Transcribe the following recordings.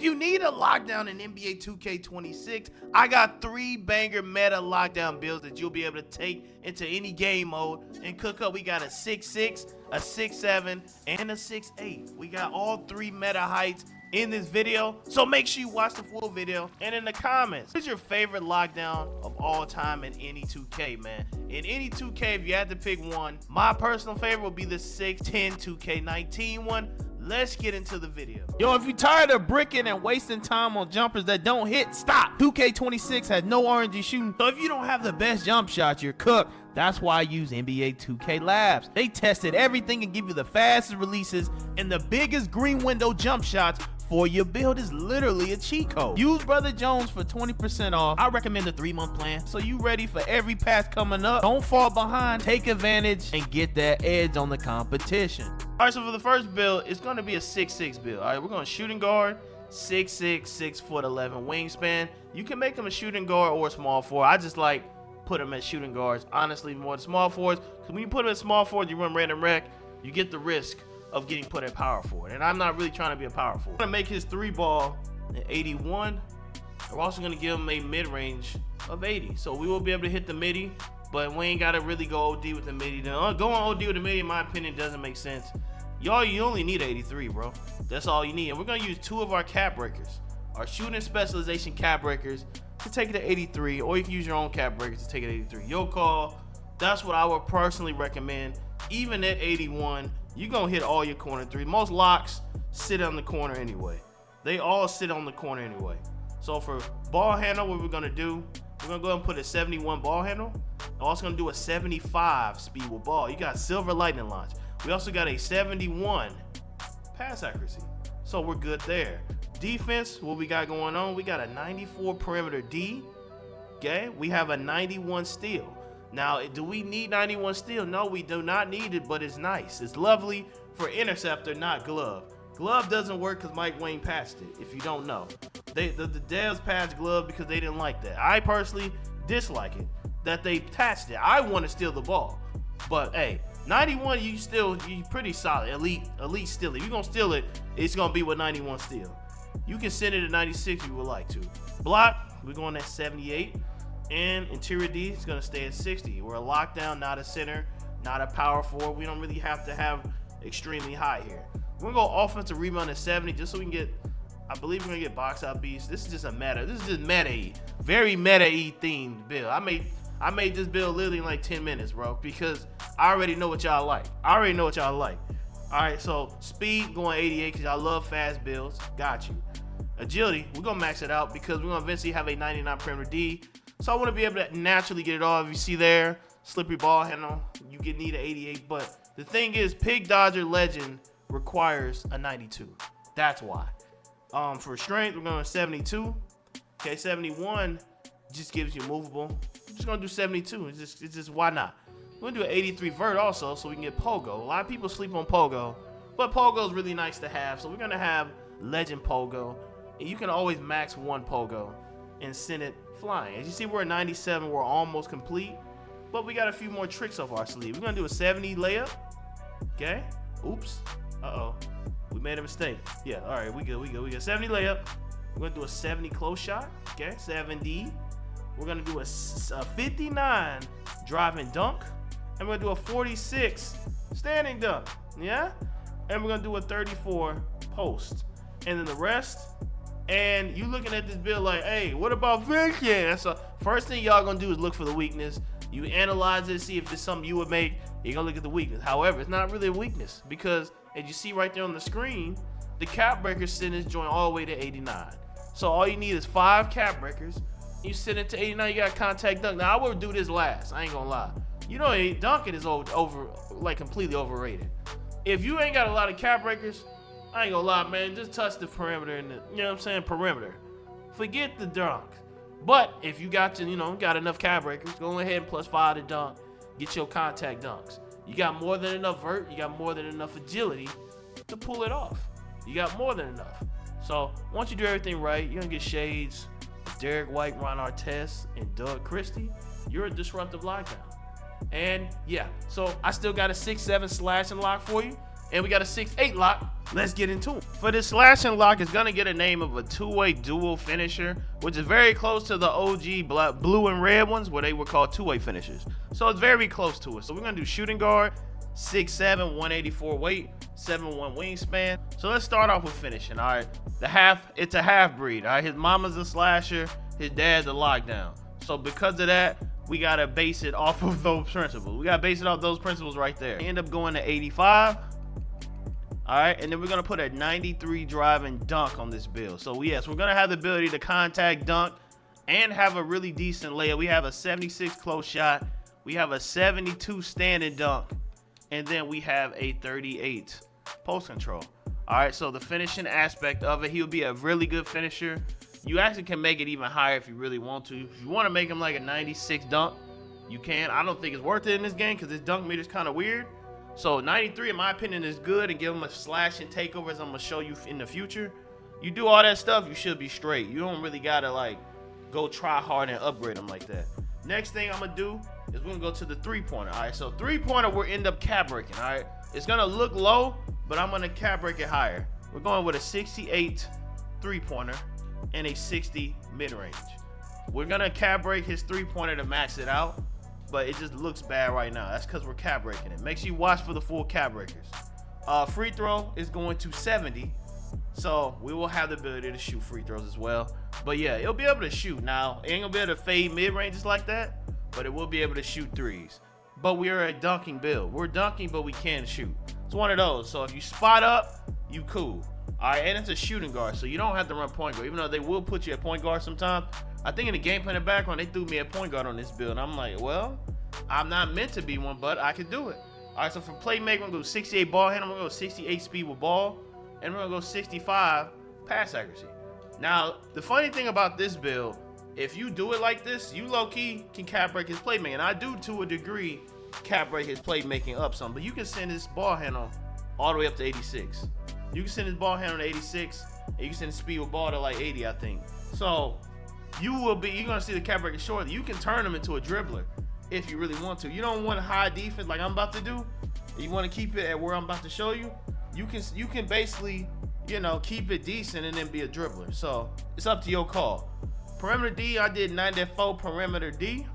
you need a lockdown in NBA 2K26, I got 3 banger meta lockdown builds that you'll be able to take into any game mode and cook up. We got a 6'6", a 6'7", and a 6'8". We got all 3 meta heights in this video, so make sure you watch the full video. And in the comments, what's your favorite lockdown of all time in any 2K, man? In any 2K, if you had to pick one, my personal favorite would be the 6'10" 2K19 one. Let's get into the video. Yo, if you're tired of bricking and wasting time on jumpers that don't hit, stop. 2K26 has no RNG shooting, so if you don't have the best jump shots, you're cooked. That's why I use NBA 2K Labs. They tested everything and give you the fastest releases and the biggest green window jump shots for your build. Is literally a cheat code. Use Brother Jones for 20% off. I recommend the 3-month plan, so you ready for every patch coming up. Don't fall behind, take advantage, and get that edge on the competition. All right, so for the first build, it's going to be a 6'6" build. All right, we're going shooting guard, 6'6", 6'11" wingspan. You can make him a shooting guard or a small forward. I just like put him as shooting guards, honestly, more than small forwards, because when you put him as small forward, you run random rec, you get the risk of getting put at power forward, and I'm not really trying to be a power forward. I'm gonna make his 3 ball at 81. We're also gonna give him a mid-range of 80, so we will be able to hit the midi, but we ain't gotta really go OD with the midi. Going OD with the midi, in my opinion, doesn't make sense. Y'all, you only need 83, bro. That's all you need. And we're gonna use 2 of our cap breakers, our shooting specialization cap breakers, to take it to 83, or you can use your own cap breakers to take it to 83. Your call. That's what I would personally recommend. Even at 81, you're gonna hit all your corner 3. Most locks sit on the corner anyway. They all sit on the corner anyway. So for ball handle, what we're gonna do, we're gonna go ahead and put a 71 ball handle. I'm also gonna do a 75 speed with ball. You got silver lightning launch. We also got a 71 pass accuracy. So we're good there. Defense, what we got going on, we got a 94 perimeter D. Okay, we have a 91 steal. Now, do we need 91 steal? No, we do not need it, but it's nice. It's lovely for interceptor, not glove. Glove doesn't work because Mike Wayne passed it, if you don't know. The devs passed glove because they didn't like that. I personally dislike it, that they passed it. I want to steal the ball. But, hey, 91, you pretty solid. Elite steal it. If you're going to steal it, it's going to be with 91 steal. You can send it to 96 if you would like to. Block, we're going at 78. And interior D is going to stay at 60. We're a lockdown, not a center, not a power forward. We don't really have to have extremely high here. We're going to go offensive rebound at 70 just so we can get, I believe we're going to get box out beast. This is just a meta. This is just meta-y. Very meta-y themed build. I made this build literally in like 10 minutes, bro, because I already know what y'all like. All right, so speed going 88 because y'all love fast builds. Got you. Agility, we're going to max it out because we're going to eventually have a 99 perimeter D. So I want to be able to naturally get it all. If you see there, slippery ball handle, you need an 88. But the thing is, Pig Dodger Legend requires a 92. That's why. For strength, we're going to 72. Okay, 71 just gives you movable. I'm just going to do 72. It's just why not? We're going to do an 83 vert also so we can get Pogo. A lot of people sleep on Pogo, but Pogo is really nice to have. So we're going to have Legend Pogo. And you can always max 1 Pogo and send it flying. As you see, we're at 97. We're almost complete, but we got a few more tricks off our sleeve. We're gonna do a 70 layup. Okay. Oops. We made a mistake. Yeah. All right. We got 70 layup. We're gonna do a 70 close shot. Okay. 70. We're gonna do a 59 drive and dunk, and we're gonna do a 46 standing dunk. Yeah. And we're gonna do a 34 post, and then the rest. And you looking at this build like, hey, what about Vincent? So first thing y'all gonna do is look for the weakness. You analyze it, see if it's something you would make. You're gonna look at the weakness. However, it's not really a weakness because as you see right there on the screen, the cap breaker send this joint all the way to 89. So all you need is 5 cap breakers. You send it to 89, you got contact dunk. Now I would do this last, I ain't gonna lie. You know, dunking is completely overrated. If you ain't got a lot of cap breakers, I ain't gonna lie, man, just touch the perimeter and you know what I'm saying, perimeter. Forget the dunk. But if you got enough cap breakers, go ahead and +5 to dunk. Get your contact dunks. You got more than enough vert, you got more than enough agility to pull it off. You got more than enough. So once you do everything right, you're gonna get shades, Derek White, Ron Artest, and Doug Christie. You're a disruptive lockdown. And yeah, so I still got a 6'7" slash and lock for you. And we got a 6'8" lock let's get into it. For this slashing lock, it's gonna get a name of a two-way dual finisher, which is very close to the OG blue and red ones where they were called two-way finishers. So it's very close to it. So we're gonna do shooting guard, 6'7", 184 weight, 7'1" wingspan. So let's start off with finishing. All right, it's a half breed. All right, his mama's a slasher, his dad's a lockdown. So because of that, we gotta base it off of those principles. We gotta base it off those principles right there. End up going to 85. All right, and then we're gonna put a 93 drive and dunk on this build. So yes, we're gonna have the ability to contact dunk and have a really decent layup. We have a 76 close shot, we have a 72 standing dunk, and then we have a 38 post control. All right, so the finishing aspect of it, he'll be a really good finisher. You actually can make it even higher if you really want to. If you want to make him like a 96 dunk, you can. I don't think it's worth it in this game because this dunk meter is kind of weird. So 93, in my opinion, is good, and give him a slash and takeover, as I'm gonna show you in the future. You do all that stuff, you should be straight. You don't really gotta like go try hard and upgrade him like that. Next thing I'm gonna do is we're gonna go to the three-pointer. All right, so three-pointer we'll end up cap breaking. All right, it's gonna look low, but I'm gonna cap break it higher. We're going with a 68 three-pointer and a 60 mid-range. We're gonna cap break his three-pointer to max it out, but it just looks bad right now. That's because we're cap breaking it. Make sure you watch for the full cap breakers. Free throw is going to 70, so we will have the ability to shoot free throws as well. But yeah, it'll be able to shoot. Now, it ain't gonna be able to fade mid-ranges like that, but it will be able to shoot threes. But we are a dunking build. We're dunking, but we can shoot. It's one of those. So if you spot up, you cool. All right, and it's a shooting guard, so you don't have to run point guard, even though they will put you at point guard sometimes. I think in the game plan in the background, they threw me a point guard on this build. I'm like, well, I'm not meant to be one, but I can do it. All right, so for playmaking, we're gonna go 68 ball handle, we're gonna go 68 speed with ball, and we're gonna go 65 pass accuracy. Now, the funny thing about this build, if you do it like this, you low-key can cap break his playmaking. And I do, to a degree, cap break his playmaking up some, but you can send his ball handle all the way up to 86. You can send his ball handle to 86, and you can send his speed with ball to like 80, I think. So you're gonna see the cap breaker shortly. You can turn him into a dribbler if you really want to. You don't want high defense like I'm about to do. You want to keep it at where I'm about to show you. You can basically, you know, keep it decent and then be a dribbler. So it's up to your call. Perimeter D, I did 94 perimeter D,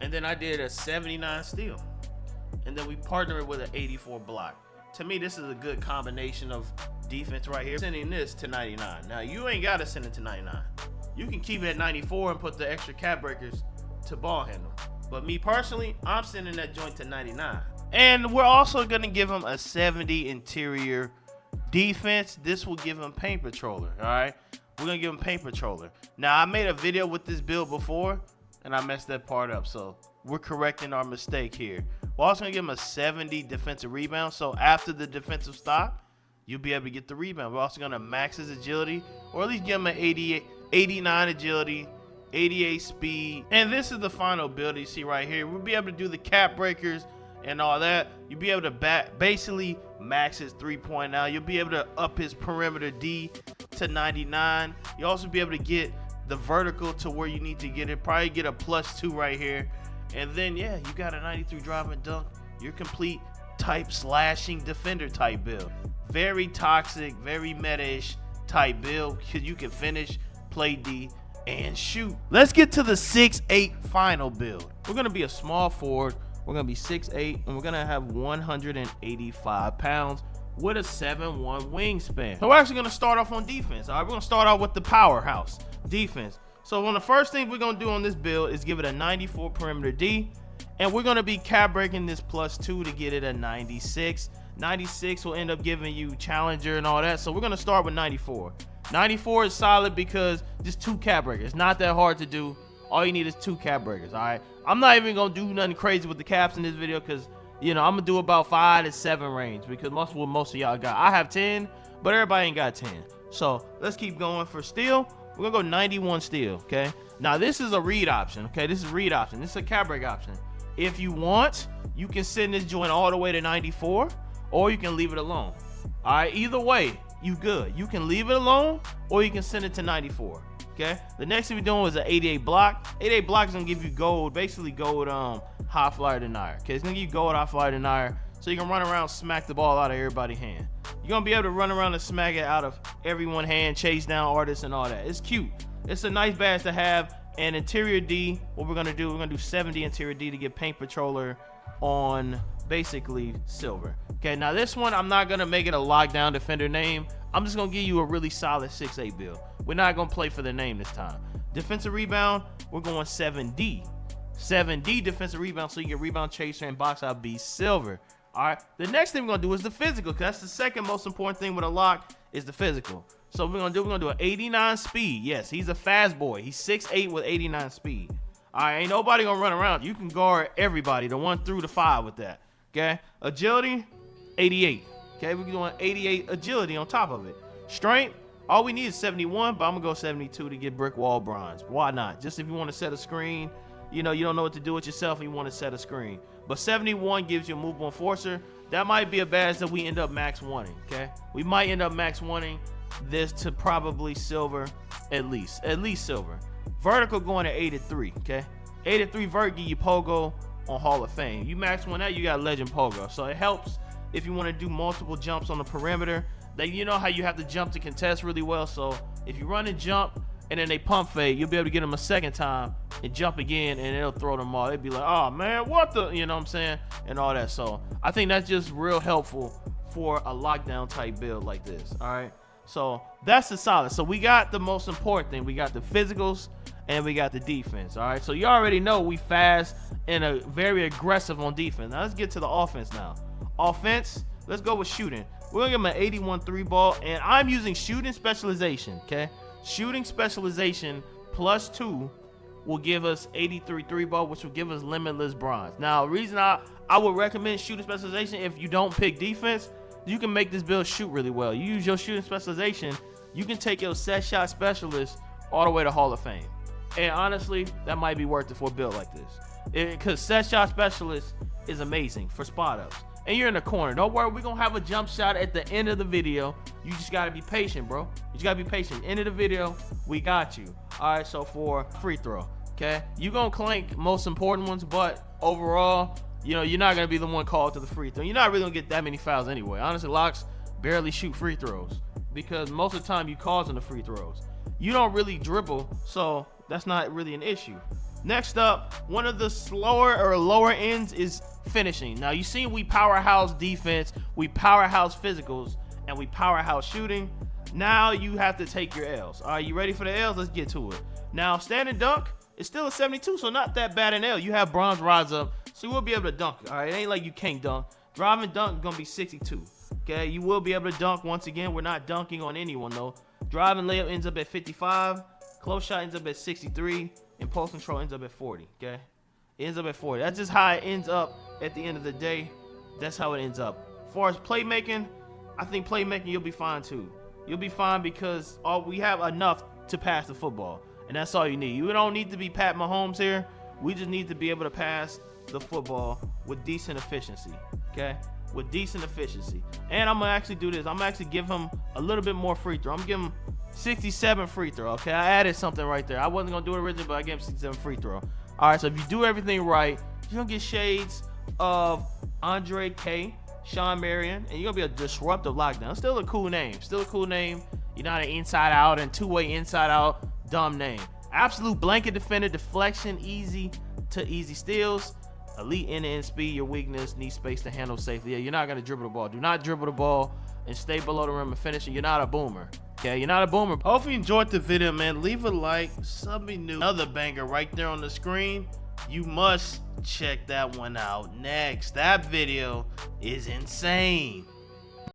and then I did a 79 steal, and then we partnered with an 84 block. To me, this is a good combination of defense right here. Sending this to 99. Now, you ain't got to send it to 99. You can keep it at 94 and put the extra cap breakers to ball handle. But me personally, I'm sending that joint to 99. And we're also going to give him a 70 interior defense. This will give him paint patroller, all right? We're going to give him paint patroller. Now, I made a video with this build before, and I messed that part up. So we're correcting our mistake here. We're also going to give him a 70 defensive rebound. So after the defensive stop, you'll be able to get the rebound. We're also going to max his agility, or at least give him an 89 agility, 88 speed. And this is the final build you see right here. We'll be able to do the cap breakers and all that. You'll be able to basically max his three-point now. You'll be able to up his perimeter D to 99. You'll also be able to get the vertical to where you need to get it. Probably get a +2 right here. And then, yeah, you got a 93 drive and dunk. Your complete type slashing defender type build. Very toxic, very meta-ish type build because you can finish, play D, and shoot. Let's get to the 6'8 final build. We're going to be a small forward. We're going to be 6'8", and we're going to have 185 pounds with a 7'1" wingspan. So we're actually going to start off on defense. All right, we're going to start off with the powerhouse defense. So one of the first things we're going to do on this build is give it a 94 perimeter D, and we're going to be cap breaking this +2 to get it a 96. 96 will end up giving you challenger and all that. So we're going to start with 94. 94 is solid because just 2 cap breakers. It's not that hard to do. All you need is 2 cap breakers, all right? I'm not even going to do nothing crazy with the caps in this video because, you know, I'm going to do about 5 to 7 range because most of y'all got. I have 10, but everybody ain't got 10. So let's keep going for steal. We're going to go 91 steal, okay? Now, this is a read option, okay? This is read option. This is a cap break option. If you want, you can send this joint all the way to 94, or you can leave it alone. All right, either way, you good. You can leave it alone, or you can send it to 94, okay? The next thing we're doing is an 88 block. 88 block is going to give you gold, basically gold high flyer denier, okay? It's going to give you gold high flyer denier. so you can run around, smack the ball out of everybody's hand. You're gonna be able to run around and smack it out of everyone's hand, chase down artists and all that. It's cute. It's a nice badge to have. And interior D, what we're gonna do 70 interior D to get paint patroller on basically silver. Okay, now this one, I'm not gonna make it a lockdown defender name. I'm just gonna give you a really solid 6'8 build. We're not gonna play for the name this time. Defensive rebound, we're going 7D. 7D defensive rebound, so you get rebound chaser and box out B silver. All right, the next thing we're gonna do is the physical, because that's the second most important thing with a lock is the physical. So we're gonna do an 89 speed. Yes, he's a fast boy. He's 6'8 with 89 speed. All right, ain't nobody gonna run around. You can guard everybody, the 1 through the 5 with that. Okay, agility, 88. Okay, we're doing 88 agility on top of it. Strength, all we need is 71, but I'm gonna go 72 to get brick wall bronze. Why not? Just if you want to set a screen, you know, you don't know what to do with yourself and you want to set a screen. But 71 gives you a movable enforcer. That might be a badge that we end up max wanting. Okay, we might end up max wanting this to probably silver, at least silver. Vertical going to 83. Okay, 83 vert give you pogo on Hall of Fame. You max one that, you got legend pogo. So it helps if you want to do multiple jumps on the perimeter. That, you know how you have to jump to contest really well. So if you run and jump and then they pump fade, you'll be able to get them a second time and jump again, and it'll throw them all. They'd be like, oh man, what the, you know what I'm saying, and all that. So I think that's just real helpful for a lockdown type build like this. All right, so that's the solid. So we got the most important thing. We got the physicals and we got the defense. All right, so you already know we fast and a very aggressive on defense. Now let's get to the offense now. Offense, let's go with shooting. We're gonna give him an 81 3 ball, and I'm using shooting specialization. Okay, shooting specialization +2 will give us 83 3 ball, which will give us limitless bronze. Now, the reason I would recommend shooting specialization, if you don't pick defense, you can make this build shoot really well. You use your shooting specialization, you can take your set shot specialist all the way to Hall of Fame. And honestly, that might be worth it for a build like this, because set shot specialist is amazing for spot ups. And you're in the corner. Don't worry, we're gonna have a jump shot at the end of the video. You just gotta be patient, bro. You just gotta be patient. End of the video, we got you. All right, so for free throw, okay, you gonna clank most important ones, but overall, you know, you're not gonna be the one called to the free throw. You're not really gonna get that many fouls anyway. Honestly, locks barely shoot free throws because most of the time you causing the free throws. You don't really dribble, so that's not really an issue. Next up, one of the slower or lower ends is finishing. Now you see we powerhouse defense, we powerhouse physicals, and we powerhouse shooting. Now you have to take your L's. All right, you ready for the L's? Let's get to it. Now standing dunk is still a 72, so not that bad an L. You have bronze rods up, so you will be able to dunk. All right, it ain't like you can't dunk. Driving dunk gonna be 62. Okay, you will be able to dunk. Once again, we're not dunking on anyone though. Driving layup ends up at 55. Close shot ends up at 63. And post control ends up at 40, okay? It ends up at 40. That's just how it ends up at the end of the day. That's how it ends up. As far as playmaking, I think playmaking you'll be fine too. You'll be fine because we have enough to pass the football. And that's all you need. You don't need to be Pat Mahomes here. We just need to be able to pass the football with decent efficiency, okay? With decent efficiency. And I'm going to actually do this. I'm going to actually give him a little bit more free throw. I'm going to give him 67 free throw, okay? I added something right there. I wasn't gonna do it originally, but I gave him 67 free throw. All right, so if you do everything right, you're gonna get shades of Andre K, Sean Marion, and you're gonna be a disruptive lockdown. Still a cool name. Still a cool name. You're not an inside out and two-way inside out dumb name. Absolute blanket defender, deflection, easy to easy steals, elite end-to-end speed, your weakness, need space to handle safely. Yeah, you're not gonna dribble the ball. Do not dribble the ball and stay below the rim and finish it. You're not a boomer. Okay, you're not a boomer. Hopefully you enjoyed the video, man. Leave a like, something new. Another banger right there on the screen. You must check that one out next. That video is insane.